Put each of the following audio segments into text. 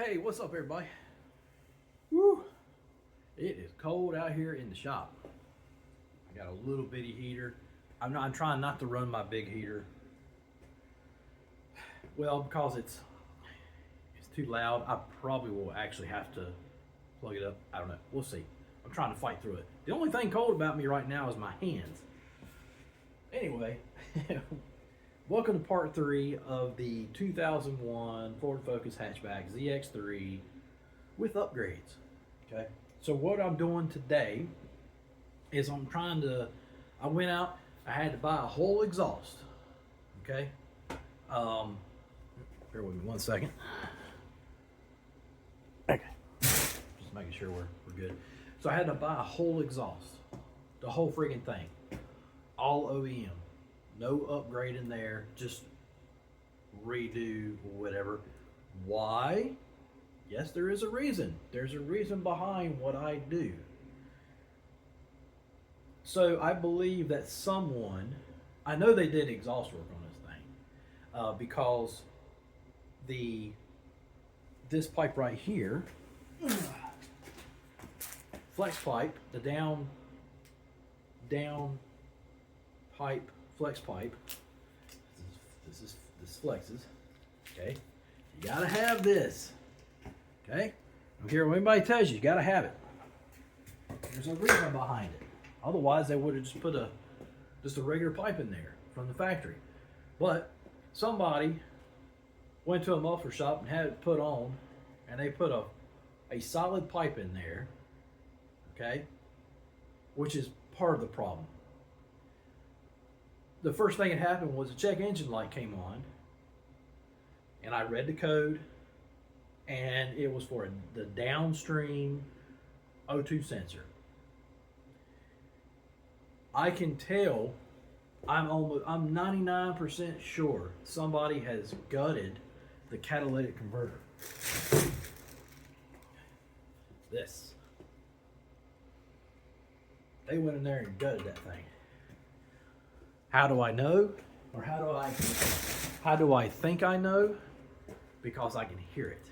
Hey, what's up, everybody? Woo! It is cold out here in the shop. I got a little bitty heater. I'm trying not to run my big heater. Well, because it's too loud. I probably will actually have to plug it up. I don't know. We'll see. I'm trying to fight through it. The only thing cold about me right now is my hands. Anyway, welcome to part 3 of the 2001 Ford Focus hatchback ZX3 with upgrades. Okay, so what I'm doing today is I went out, I had to buy a whole exhaust. Okay, bear with me one second. Okay, just making sure we're good. So I had to buy a whole exhaust, the whole freaking thing, all OEM, no upgrade in there, just redo whatever. Why? Yes, there is a reason. There's a reason behind what I do. So I believe that I know they did exhaust work on this thing because this pipe right here, flex pipe, the down pipe, flex pipe. This flexes. Okay, you gotta have this. Okay, I don't care what anybody tells you, you gotta have it. There's a reason behind it. Otherwise, they would have just put just a regular pipe in there from the factory. But somebody went to a muffler shop and had it put on, and they put a solid pipe in there. Okay, which is part of the problem. The first thing that happened was the check engine light came on, and I read the code, and it was for the downstream O2 sensor. I can tell, I'm 99% sure somebody has gutted the catalytic converter. This. They went in there and gutted that thing. How do I know? Or how do I think I know? Because I can hear it.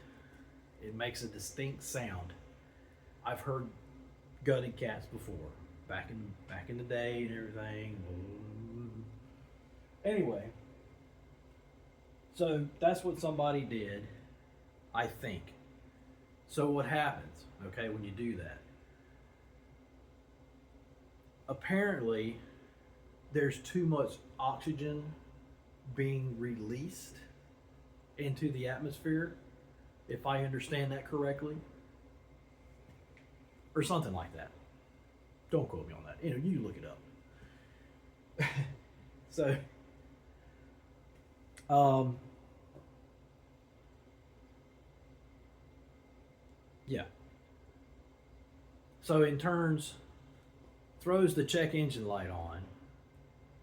It makes a distinct sound. I've heard gutted cats before, back in the day and everything. Anyway, so that's what somebody did, I think. So what happens, okay, when you do that? Apparently, there's too much oxygen being released into the atmosphere, if I understand that correctly, or something like that. Don't quote me on that. You look it up. So, yeah. So in turns, throws the check engine light on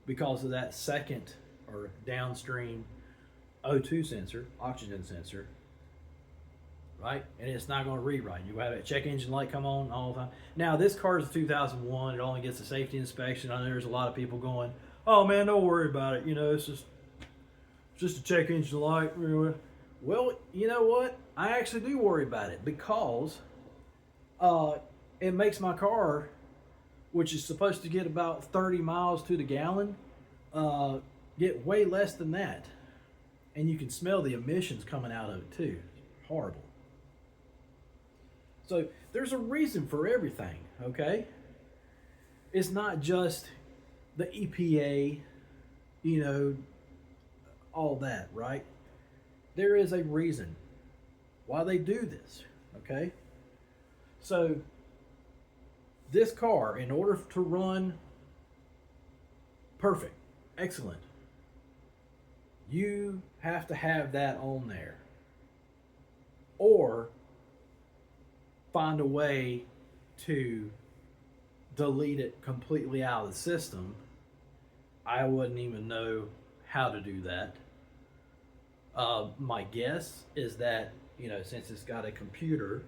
because of that second or downstream O2 sensor, oxygen sensor, right? And it's not going to read right. You have a check engine light come on all the time. Now, this car is a 2001. It only gets a safety inspection. I know there's a lot of people going, oh man, don't worry about it. It's just a check engine light. Well, you know what? I actually do worry about it because it makes my car, which is supposed to get about 30 miles to the gallon, get way less than that. And you can smell the emissions coming out of it too. It's horrible. So there's a reason for everything, okay? It's not just the EPA, all that, right? There is a reason why they do this, okay? So this car, in order to run perfect, excellent, you have to have that on there, or find a way to delete it completely out of the system. I wouldn't even know how to do that. My guess is that, since it's got a computer,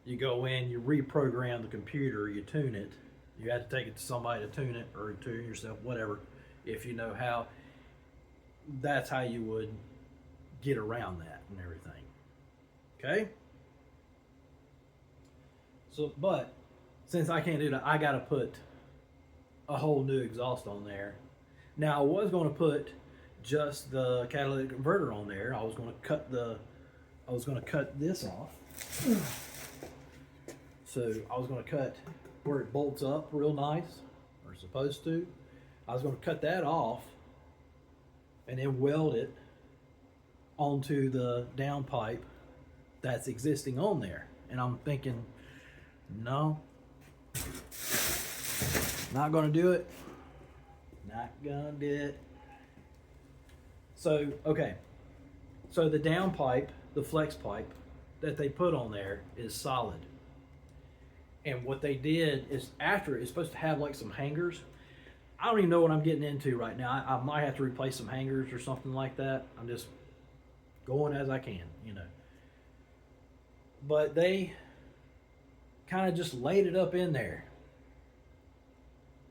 you go in, you reprogram the computer, you tune it. You have to take it to somebody to tune it, or tune yourself, whatever, if you know how. That's how you would get around that and everything. Okay. So, but since I can't do that, I got to put a whole new exhaust on there. Now I was going to put just the catalytic converter on there. I was going to cut this off. So I was going to cut where it bolts up real nice, or supposed to. I was going to cut that off and then weld it onto the downpipe that's existing on there. And I'm thinking, no, not going to do it. Not going to do it. So, okay. So the downpipe, the flex pipe that they put on there is solid. And what they did is after it's supposed to have like some hangers. I don't even know what I'm getting into right now. I might have to replace some hangers or something like that. I'm just going as I can, you know. But they kind of just laid it up in there.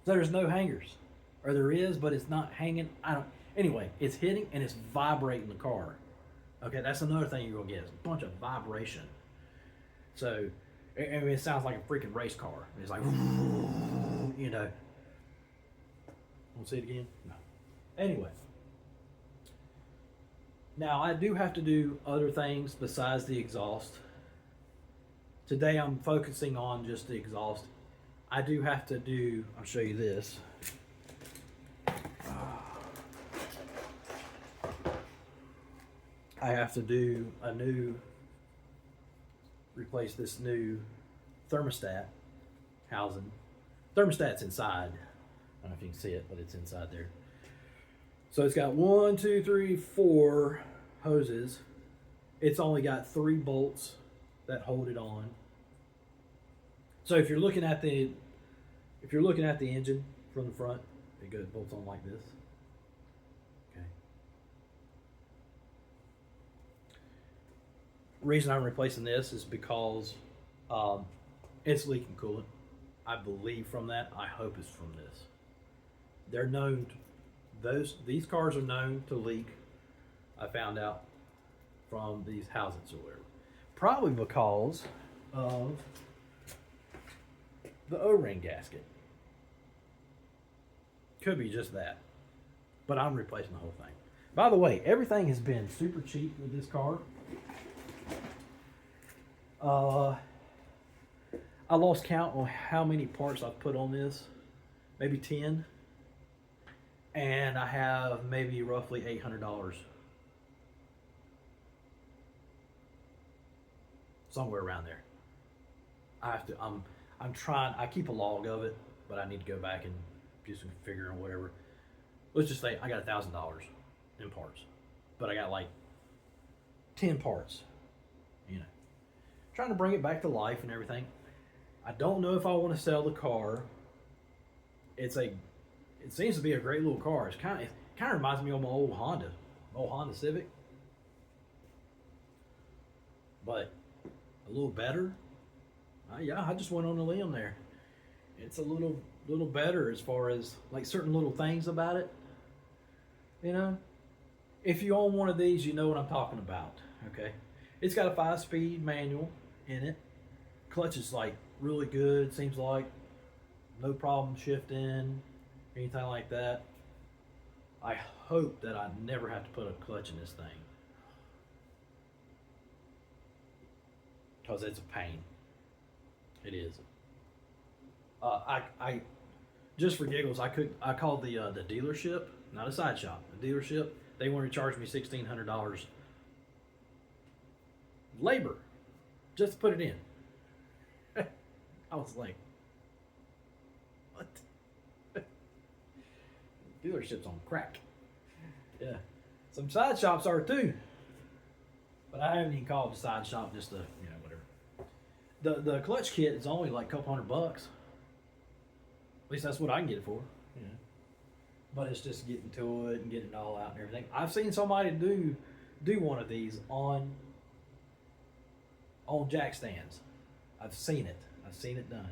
So there's no hangers. Or there is, but it's not hanging. Anyway, it's hitting and it's vibrating the car. Okay, that's another thing you're going to get. It's a bunch of vibration. So, I mean, it sounds like a freaking race car. It's like, you know. Want to see it again? No. Anyway. Now, I do have to do other things besides the exhaust. Today, I'm focusing on just the exhaust. I do have to do, I'll show you this. I have to do replace this new thermostat housing. Thermostat's inside. I don't know if you can see it, but it's inside there. So it's got 1, 2, 3, 4 hoses. It's only got 3 bolts that hold it on. So if you're looking at the engine from the front, it bolts on like this. Okay. Reason I'm replacing this is because it's leaking coolant. I believe from that. I hope it's from this. They're known. These cars are known to leak. I found out from these housings or whatever. Probably because of the O-ring gasket. Could be just that. But I'm replacing the whole thing. By the way, everything has been super cheap with this car. I lost count on how many parts I've put on this. Maybe 10. And I have maybe roughly $800. Somewhere around there. I'm trying, I keep a log of it, but I need to go back and do some figuring or whatever. Let's just say I got $1,000 in parts, but I got like 10 parts, you know. Trying to bring it back to life and everything. I don't know if I want to sell the car. It seems to be a great little car. It kind of reminds me of my old Honda Civic, but a little better. Yeah, I just went on a limb there. It's a little better as far as like certain little things about it. You know, if you own one of these, you know what I'm talking about. Okay, it's got a 5-speed manual in it. Clutch is like really good. Seems like no problem shifting, anything like that. I hope that I never have to put a clutch in this thing, because it's a pain. It is. I just for giggles, I called the dealership, not a side shop, the dealership. They wanted to charge me $1,600 labor just to put it in. I was like, what? Dealership's on crack. Yeah, some side shops are too, but I haven't even called the side shop just to, you know, whatever. The clutch kit is only like a couple $100. At least that's what I can get it for. You know. But it's just getting to it and getting it all out and everything. I've seen somebody do one of these on jack stands. I've seen it. I've seen it done.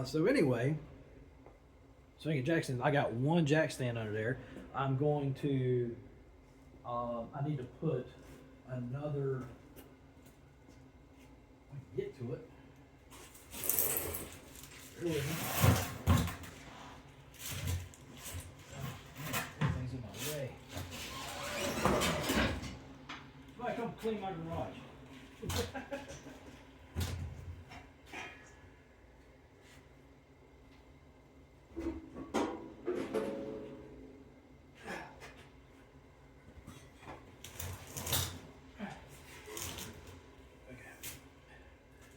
So anyway, speaking of jack stands, I got one jack stand under there. I'm going to, I need to put another, I can get to it. Bear with me. Everything's in my way. Somebody come clean my garage.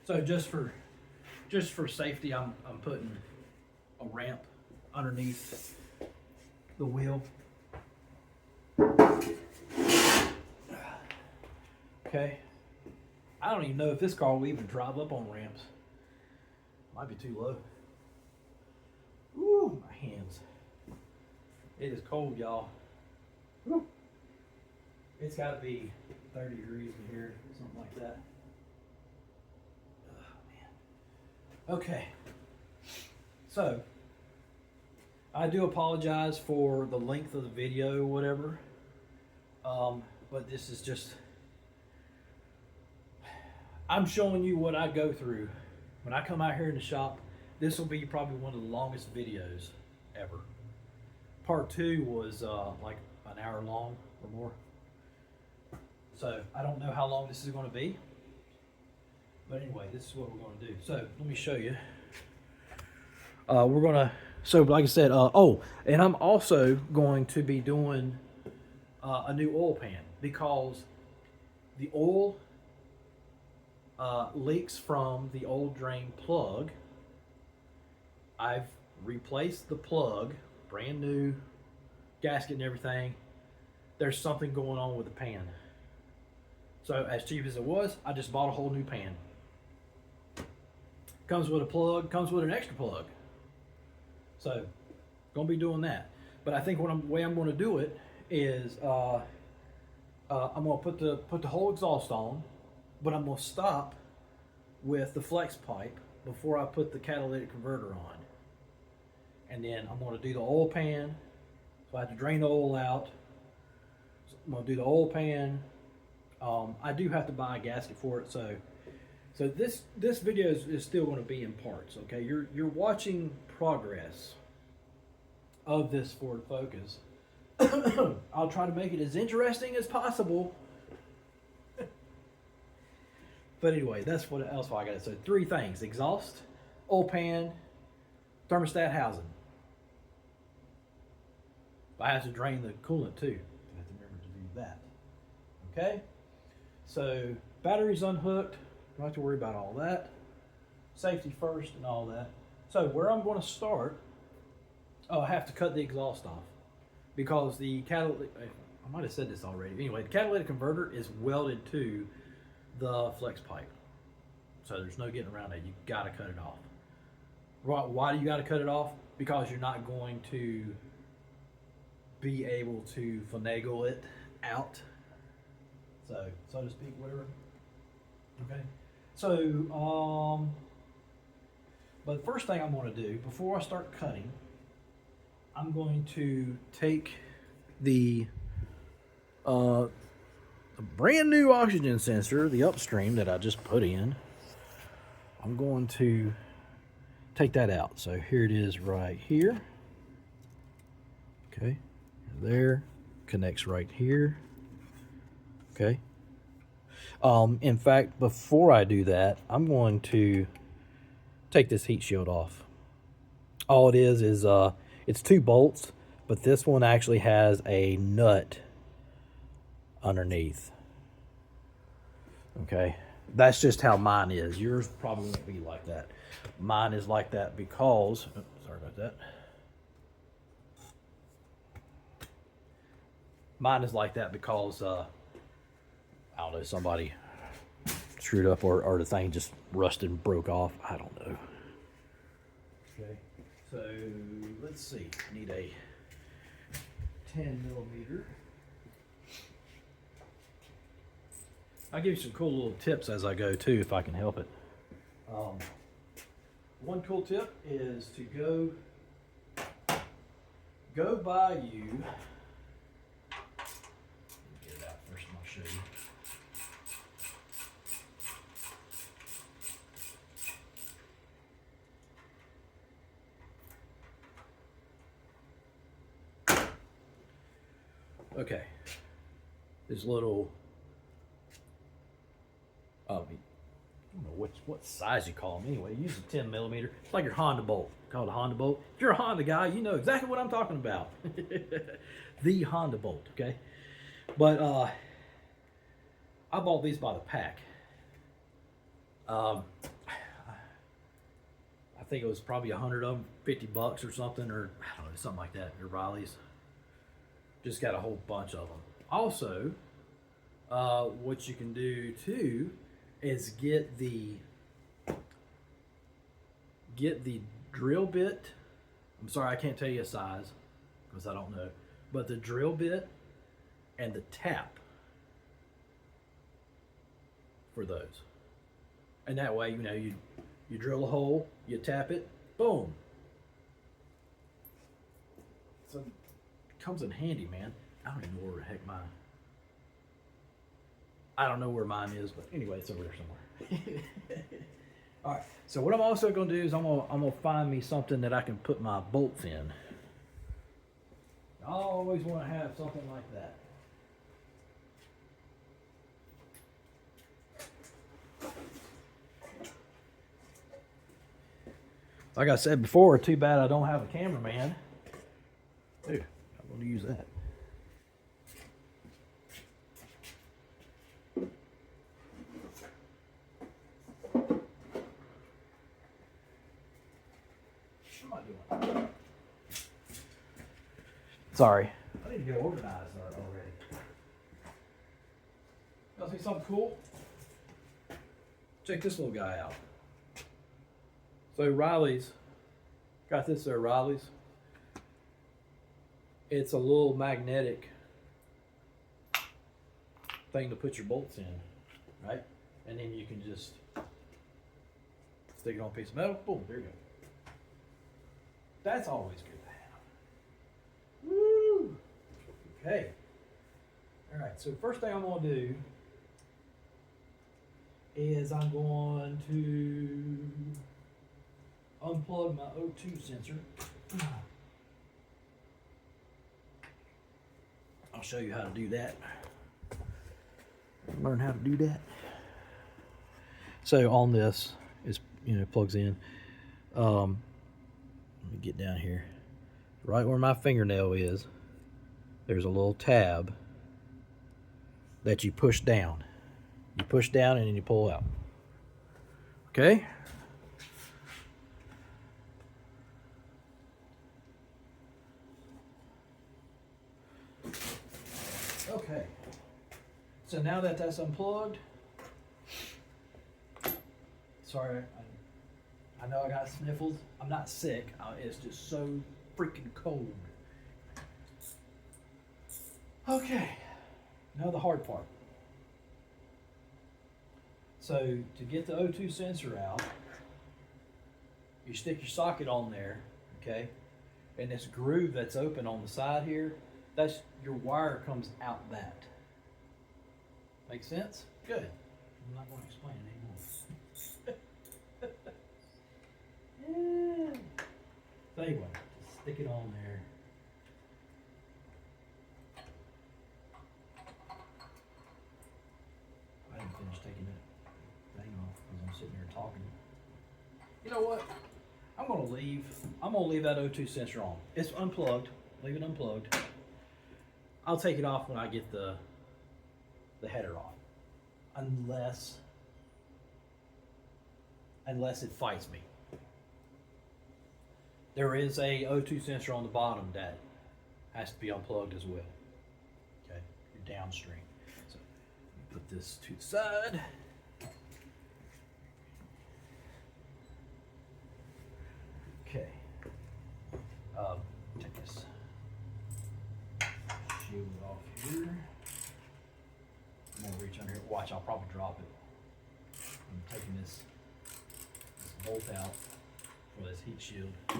So just for safety, I'm putting a ramp underneath the wheel. Okay. I don't even know if this car will even drive up on ramps. Might be too low. Ooh, my hands. It is cold, y'all. Woo. It's got to be 30 degrees in here, something like that. Okay, so I do apologize for the length of the video or whatever, but this is just, I'm showing you what I go through. When I come out here in the shop, this will be probably one of the longest videos ever. Part 2 was like an hour long or more. So I don't know how long this is going to be. But anyway, this is what we're going to do. So let me show you. We're going to, so like I said, oh, and I'm also going to be doing a new oil pan because the oil leaks from the old drain plug. I've replaced the plug, brand new gasket and everything. There's something going on with the pan. So as cheap as it was, I just bought a whole new pan. Comes with a plug, comes with an extra plug. So, gonna be doing that. But I think the way I'm gonna do it is I'm gonna put the whole exhaust on, but I'm gonna stop with the flex pipe before I put the catalytic converter on. And then I'm gonna do the oil pan. So I have to drain the oil out. So I'm gonna do the oil pan. I do have to buy a gasket for it, so this video is still going to be in parts. Okay, you're watching progress of this Ford Focus. I'll try to make it as interesting as possible. But anyway, that's what else I got to say. 3 things: exhaust, oil pan, thermostat housing. I have to drain the coolant too. I have to remember to do that. Okay, so battery's unhooked. Don't have to worry about all that. Safety first and all that. So where I'm going to start, I have to cut the exhaust off because the catalytic, I might have said this already. Anyway, the catalytic converter is welded to the flex pipe. So there's no getting around that. You got to cut it off. Why do you got to cut it off? Because you're not going to be able to finagle it out. So to speak, whatever. Okay. So, but the first thing I'm going to do before I start cutting, I'm going to take the brand new oxygen sensor, the upstream that I just put in. I'm going to take that out. So here it is right here. Okay, there, connects right here. Okay. In fact, before I do that, I'm going to take this heat shield off. All it is it's 2 bolts, but this one actually has a nut underneath. Okay, that's just how mine is. Yours probably won't be like that. Mine is like that because, sorry about that. Mine is like that because I don't know, somebody screwed up or the thing just rusted and broke off. I don't know. Okay, so let's see. I need a 10mm. I'll give you some cool little tips as I go too, if I can help it. One cool tip is to go by you. Get it out first and I'll show you. Okay. This little, I don't know what size you call them anyway. Use a 10 millimeter. It's like your Honda bolt. Called a Honda bolt. If you're a Honda guy, you know exactly what I'm talking about. The Honda bolt, okay? But I bought these by the pack. I think it was probably 100 of them, $50 or something, or I don't know, something like that. They're Riley's. Just got a whole bunch of them. Also, what you can do too is get the drill bit. I'm sorry, I can't tell you a size because I don't know, but the drill bit and the tap for those. And that way, you know, you drill a hole, you tap it, boom. So it comes in handy, man. I don't even know where the heck mine. I don't know where mine is, but anyway, it's over there somewhere. All right. So what I'm also going to do is I'm gonna find me something that I can put my bolts in. I always want to have something like that. Like I said before, too bad I don't have a cameraman. Dude, I'm going to use that. What am I doing? Sorry. I need to get organized already. Y'all see something cool? Check this little guy out. So Riley's, got this there, Riley's. It's a little magnetic thing to put your bolts in, right? And then you can just stick it on a piece of metal, boom, there you go. That's always good to have. Woo! Okay. All right, so first thing I'm gonna do is I'm going to unplug my O2 sensor. I'll show you how to do that. Learn how to do that. So on this is, you know, plugs in. Let me get down here. Right where my fingernail is, there's a little tab that you push down. You push down and then you pull out. Okay? Okay, so now that that's unplugged, sorry, I know I got sniffles. I'm not sick, it's just so freaking cold. Okay, now the hard part. So to get the O2 sensor out, you stick your socket on there, okay? And this groove that's open on the side here, that's your wire comes out that. Make sense? Good. I'm not going to explain it anymore. Yeah. So anyway, just stick it on there. I didn't finish taking that thing off because I'm sitting here talking. You know what? I'm gonna leave that O2 sensor on. It's unplugged. Leave it unplugged. I'll take it off when I get the header off, unless it fights me. There is a O2 sensor on the bottom that has to be unplugged as well. Okay, your downstream. So put this to the side. Okay. Take this shield off here. I'm gonna reach under here. Watch, I'll probably drop it. I'm taking this bolt out for this heat shield. Big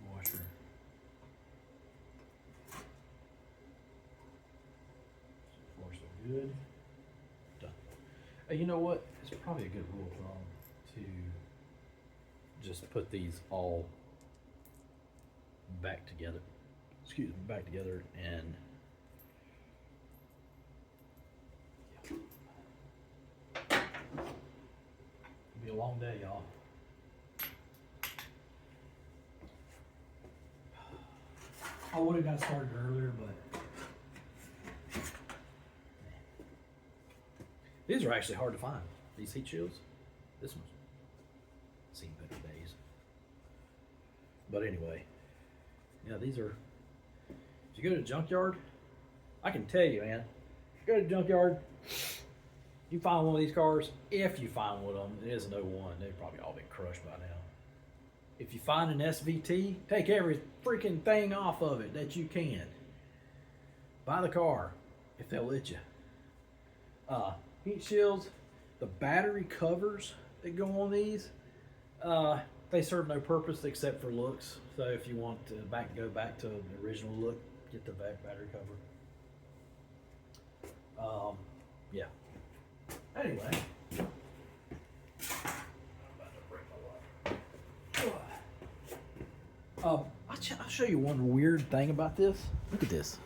washer. So far so good. Done. Hey, you know what? It's probably a good rule of thumb to just put these all back together. Excuse me, back together and it'll be a long day, y'all. I would have got started earlier, but these are actually hard to find. These heat shields. This one's seen better days. But anyway, yeah, these are. If you go to the junkyard, I can tell you, man. Go to the junkyard. You find one of these cars. If you find one of them, it is an 01. They've probably all been crushed by now. If you find an SVT, take every freaking thing off of it that you can. Buy the car if they'll let you. Heat shields, the battery covers that go on these, they serve no purpose except for looks. So if you want to go back to the original look, get the battery cover. Yeah. Anyway. I'll show you one weird thing about this. Look at this.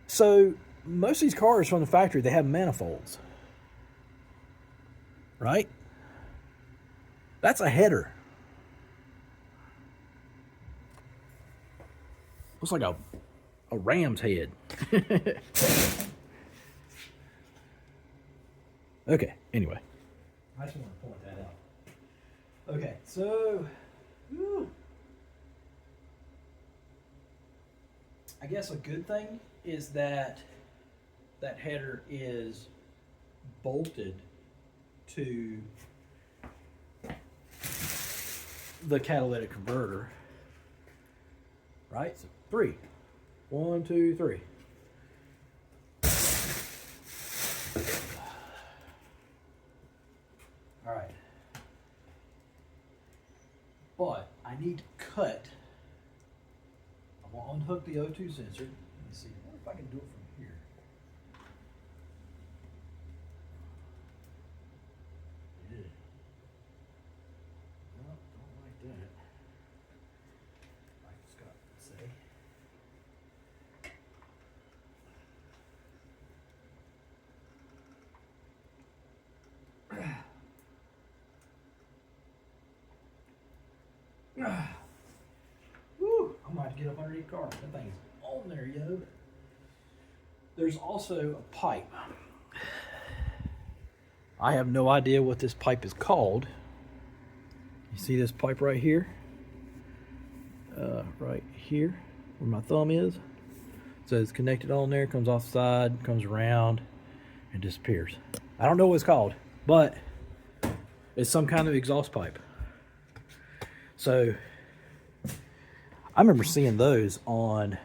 So most of these cars from the factory, they have manifolds, right? That's a header. Looks like a ram's head. Okay, anyway. I just want to point that out. Okay, so, I guess a good thing is that that header is bolted to the catalytic converter, right? So 3, 1, 2, 3. All right. But I need to cut. I'm going to unhook the O2 sensor. Let me see. I wonder if I can do it from here. Yeah. No, don't like that. Like Scott would say. Woo, I'm going to have to get up underneath the car. That thing's on there, yo. There's also a pipe. I have no idea what this pipe is called. You see this pipe right here? Right here, where my thumb is. So it's connected on there, comes off the side, comes around, and disappears. I don't know what it's called, but it's some kind of exhaust pipe. So I remember seeing those on,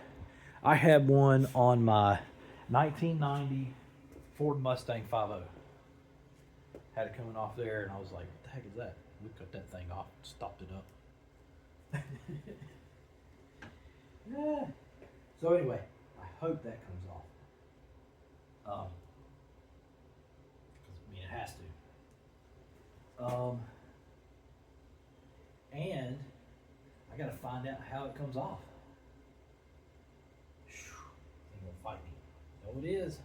I had one on my 1990 Ford Mustang 5.0. Had it coming off there, and I was like, what the heck is that? We cut that thing off, stopped it up. Yeah. So anyway, I hope that comes off. Because I mean, it has to. And I gotta find out how it comes off. They're gonna fight me. Know what it is.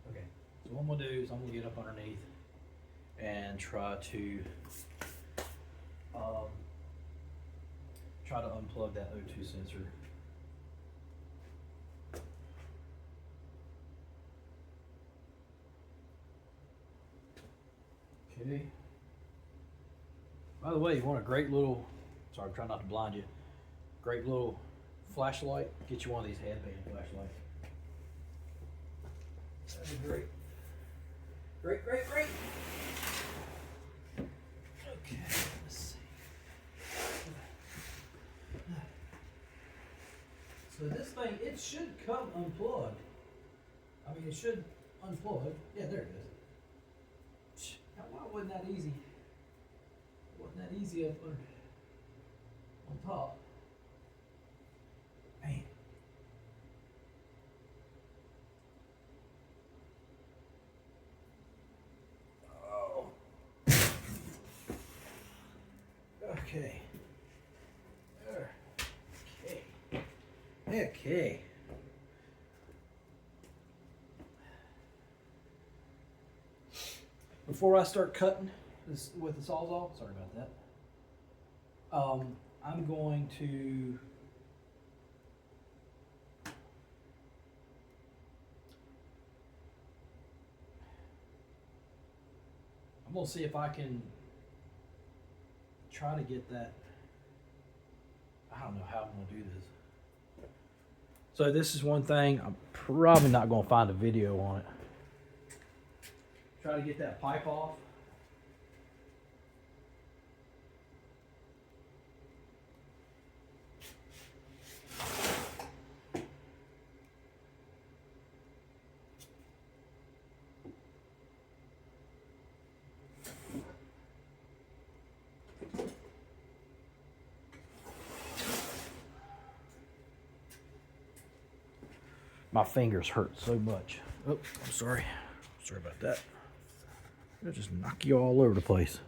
Okay, so what I'm gonna do is I'm gonna get up underneath and try to unplug that O2 sensor. Okay. By the way, you want a great little, sorry, I'm trying not to blind you, great little flashlight, get you one of these headband flashlights. That'd be great. Great. Okay, let's see. So this thing, it should come unplugged. I mean, it should unplug. Yeah, there it is. Now, why wasn't that easy? Wasn't that easy up there on top? Man. Okay. Okay. Before I start cutting this with the Sawzall, sorry about that. I'm going to see if I can try to get that. I don't know how I'm gonna do this. So this is one thing I'm probably not gonna find a video on it. Try to get that pipe off. My fingers hurt so much. Oh, I'm sorry. Sorry about that. It'll just knock you all over the place.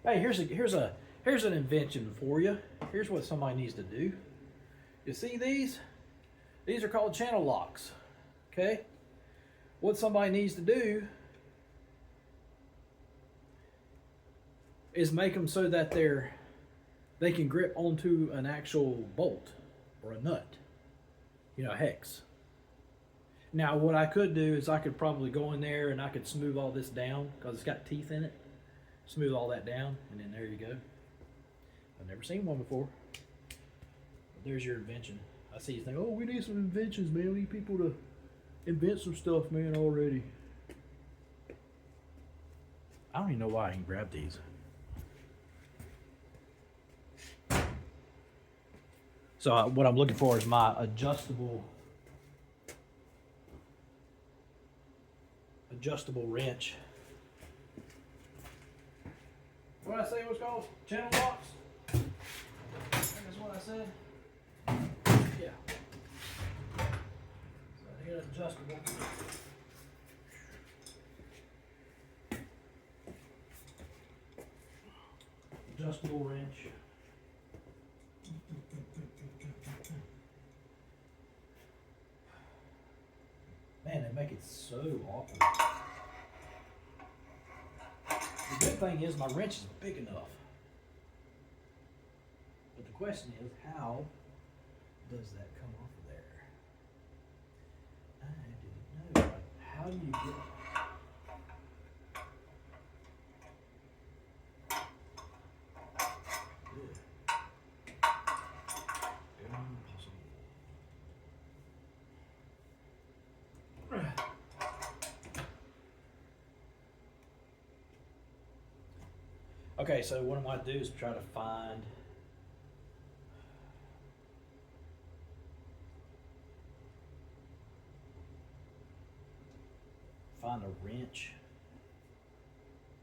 Hey, here's an invention for you. Here's what somebody needs to do. You see these? These are called channel locks. Okay? What somebody needs to do is make them so that they can grip onto an actual bolt or a nut. You know, hex. Now, what I could do is I could probably go in there and I could smooth all this down because it's got teeth in it. Smooth all that down, and then there you go. I've never seen one before. But there's your invention. I see you think, oh, we need some inventions, man. We need people to invent some stuff, man, already. I don't even know why I can grab these. So what I'm looking for is my adjustable wrench. What did I say it was called? Channel locks? I think that's what I said. Yeah. So I get adjustable. Adjustable wrench. Man, they make it so awkward. The good thing is my wrench is big enough. But the question is, how does that come off of there? I didn't know. Like, how do you get it? Okay, so what I'm going to do is try to find a wrench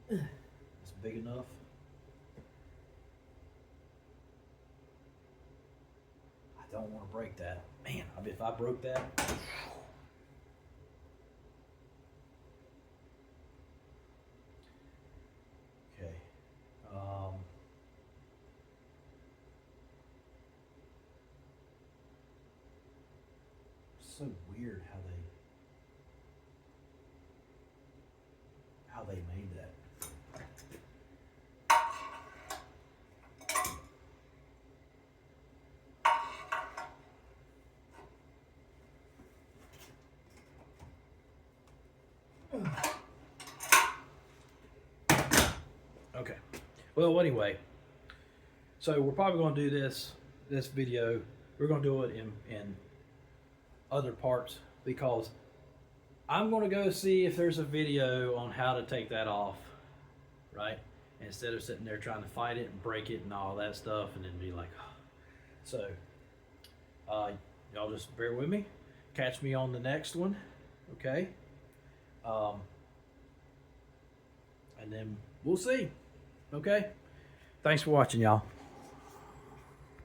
that's big enough. I don't want to break that. Man, if I broke that. Okay. So weird how they made that. Okay. Well, anyway, so we're probably going to do this video. We're going to do it in other parts because I'm going to go see if there's a video on how to take that off, right? Instead of sitting there trying to fight it and break it and all that stuff and then be like, oh. So, y'all just bear with me. Catch me on the next one, okay? And then we'll see, okay? Thanks for watching, y'all.